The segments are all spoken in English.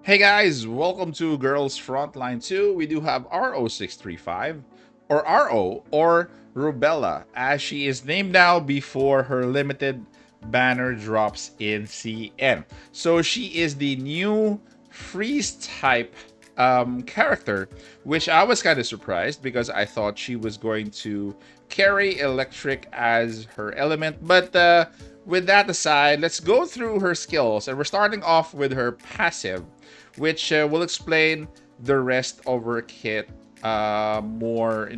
Hey guys, welcome to Girls Frontline 2. We do have RO635, or RO, or Robella, as she is named now before her limited banner drops in CN. So she is the new freeze type character, which I was kind of surprised because I thought she was going to carry electric as her element. But with that aside, let's go through her skills, and we're starting off with her passive, which will explain the rest of her kit more in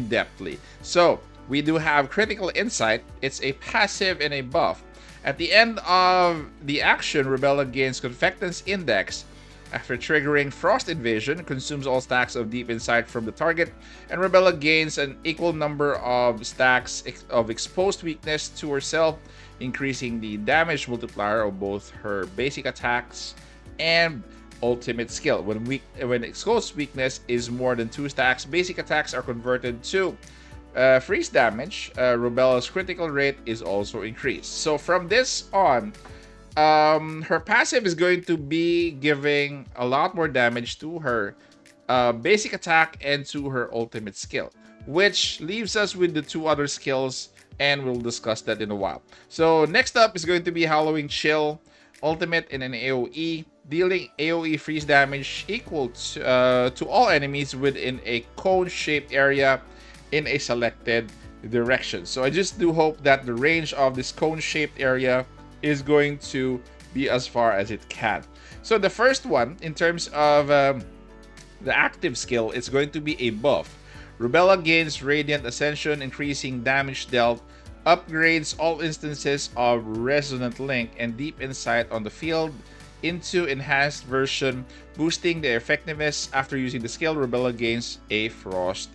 depthly. So we do have critical insight. It's a passive and a buff. At the end of the action, Robella gains Confectance Index. After triggering Frost Invasion, consumes all stacks of Deep Insight from the target, and Robella gains an equal number of stacks of Exposed Weakness to herself, increasing the damage multiplier of both her basic attacks and ultimate skill. When Exposed Weakness is more than 2 stacks, basic attacks are converted to freeze damage. Robella's critical rate is also increased. So from this on, her passive is going to be giving a lot more damage to her basic attack and to her ultimate skill, which leaves us with the 2 other skills, and we'll discuss that in a while. So next up is going to be Halloween Chill, ultimate in an AoE, dealing AoE freeze damage equal to all enemies within a cone-shaped area in a selected direction. So I just do hope that the range of this cone-shaped area is going to be as far as it can. So the first one, in terms of the active skill, it's going to be a buff. Robella gains Radiant Ascension, increasing damage dealt, upgrades all instances of Resonant Link and Deep Insight on the field into enhanced version, boosting the effectiveness. After using the skill, Robella gains a Frost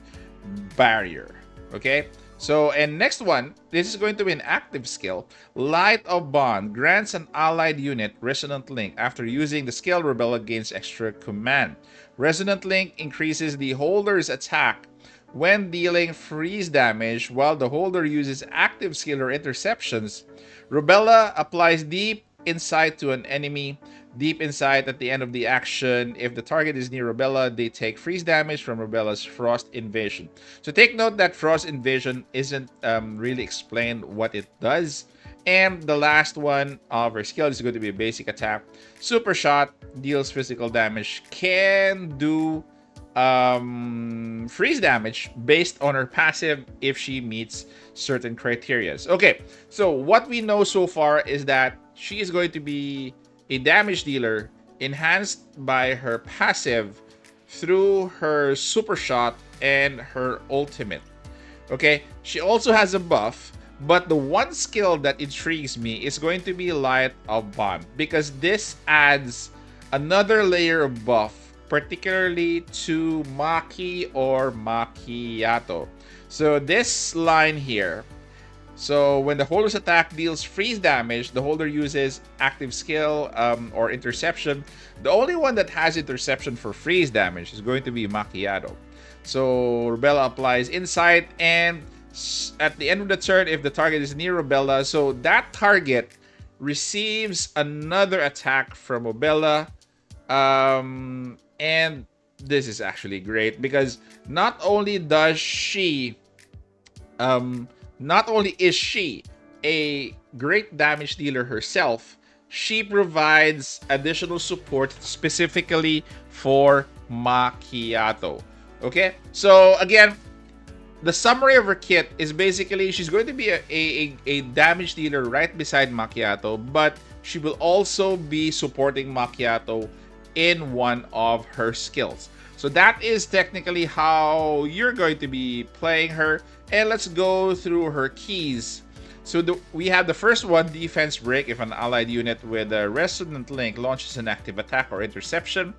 Barrier. Okay? So, and next one, this is going to be an active skill. Light of Bond grants an allied unit Resonant Link. After using the skill, Robella gains extra command. Resonant Link increases the holder's attack when dealing freeze damage while the holder uses active skill or interceptions. Robella applies Deep Insight to an enemy. Deep Insight at the end of the action. If the target is near Robella, they take freeze damage from Robella's Frost Invasion. So take note that Frost Invasion isn't really explained what it does. And the last one of her skill is going to be a basic attack. Super Shot deals physical damage, can do freeze damage based on her passive if she meets certain criteria. Okay, so what we know so far is that she is going to be a damage dealer enhanced by her passive through her super shot and her ultimate. Okay, she also has a buff, but the one skill that intrigues me is going to be Light of Bond, because this adds another layer of buff, particularly to Maki or Macchiato. So this line here, so when the holder's attack deals freeze damage, the holder uses active skill or interception. The only one that has interception for freeze damage is going to be Macchiato. So Robella applies Insight, and at the end of the turn, if the target is near Robella, so that target receives another attack from Robella. And this is actually great because not only is she a great damage dealer herself, she provides additional support specifically for Macchiato. Okay, so again, the summary of her kit is basically she's going to be a damage dealer right beside Macchiato, but she will also be supporting Macchiato in one of her skills. So that is technically how you're going to be playing her. And let's go through her keys. So we have the first one, Defense Break. If an allied unit with a Resonant Link launches an active attack or interception,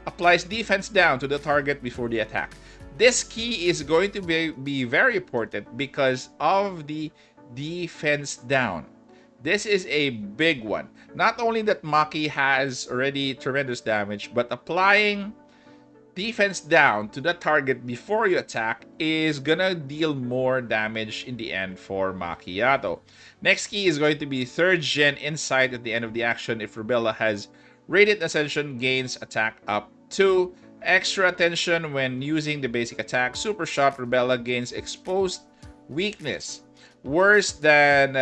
applies defense down to the target before the attack. This key is going to be very important because of the defense down. This is a big one. Not only that Maki has already tremendous damage, but applying defense down to the target before you attack is gonna deal more damage in the end for Macchiato. Next key is going to be 3rd gen Insight at the end of the action. If Robella has Radiant Ascension gains attack up 2. Extra attention when using the basic attack. Super Shot Robella gains exposed weakness. Worse than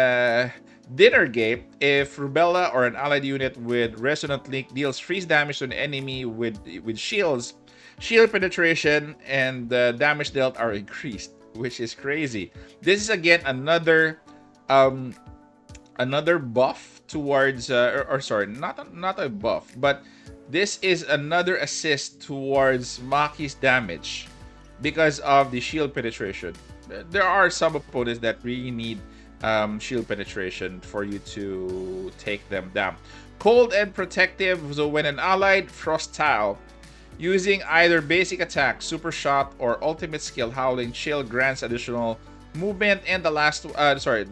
Dinner Gate, if Robella or an allied unit with Resonant Link deals freeze damage to an enemy with shields, shield penetration and damage dealt are increased, which is crazy. This is again another buff towards or sorry, not a buff, but this is another assist towards Maki's damage because of the shield penetration. There are some opponents that really need shield penetration for you to take them down. Cold and protective, so when an allied Frostile using either basic attack, super shot, or ultimate skill, Howling Chill grants additional movement. And the last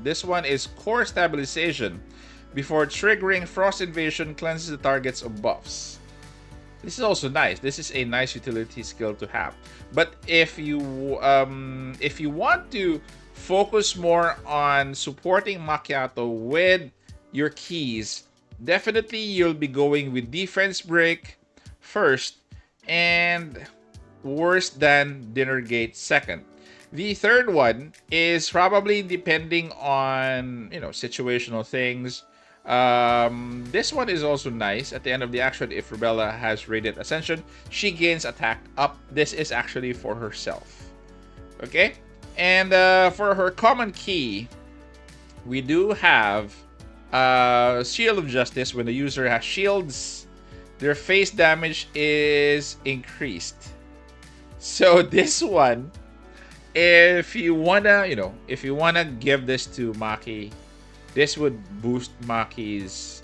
this one is core stabilization. Before triggering, Frost Invasion cleanses the targets of buffs. This is also nice. This is a nice utility skill to have. But if you want to focus more on supporting Macchiato with your keys, definitely you'll be going with Defense Break first and Worse Than Dinner Gate second. The third one is probably depending on, situational things. This one is also nice. At the end of the action, if Robella has Radiant Ascension, she gains attack up. This is actually for herself. Okay? And for her common key, we do have Shield of Justice. When the user has shields, their face damage is increased. So this one, if you wanna give this to Maki, this would boost Maki's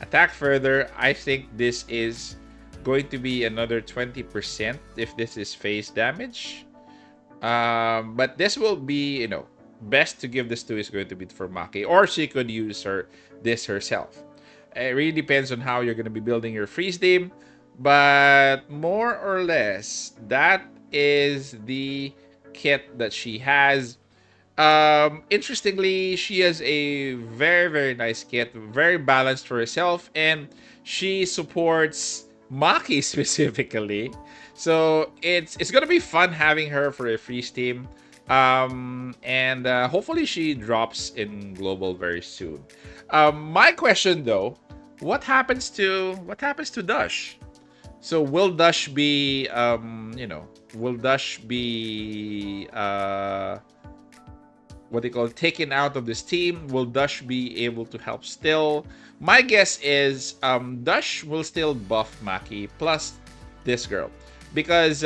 attack further. I think this is going to be another 20% if this is face damage. But this will be, best to give this to is going to be for Maki, or she could use this herself. It really depends on how you're going to be building your freeze team, but more or less that is the kit that she has. Interestingly, she has a very, very nice kit, very balanced for herself, and she supports Maki specifically. So it's gonna be fun having her for a freeze team. And hopefully she drops in global very soon. My question though, what happens to Dash? So will Dash be taken out of this team? Will Dash be able to help still? My guess is Dash will still buff Maki plus this girl, because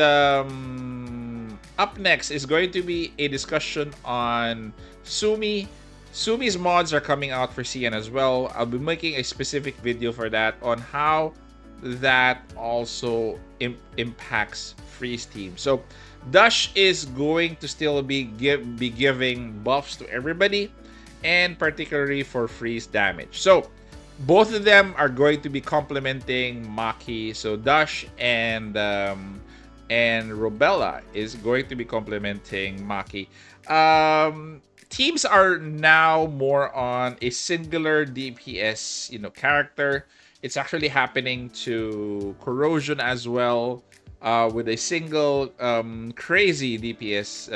up next is going to be a discussion on Sumi. Sumi's mods are coming out for CN as well. I'll be making a specific video for that on how that also impacts freeze team. So Dash is going to still be giving buffs to everybody, and particularly for freeze damage. So both of them are going to be complementing Maki. So Dash and Robella is going to be complementing Maki. Teams are now more on a singular DPS, character. It's actually happening to Corrosion as well, with a single crazy DPS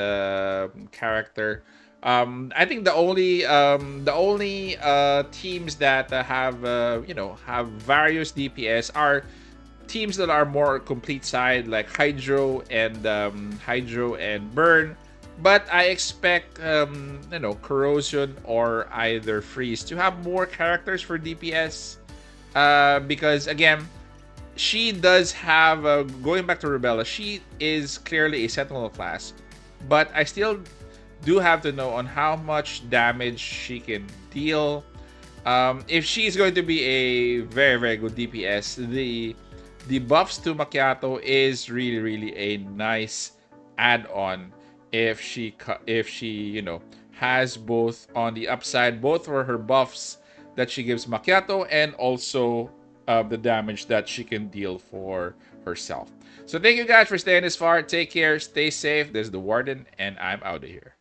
character. I think the only teams that have various DPS are teams that are more complete side, like Hydro and Burn. But I expect Corrosion or either Freeze to have more characters for DPS, because again, she does have going back to Robella, she is clearly a Sentinel class, but I still do have to know on how much damage she can deal. If she's going to be a very, very good DPS, the buffs to Macchiato is really, really a nice add-on. If she has both on the upside, both for her buffs that she gives Macchiato and also the damage that she can deal for herself. So thank you guys for staying this far. Take care, stay safe. This is the Warden, and I'm out of here.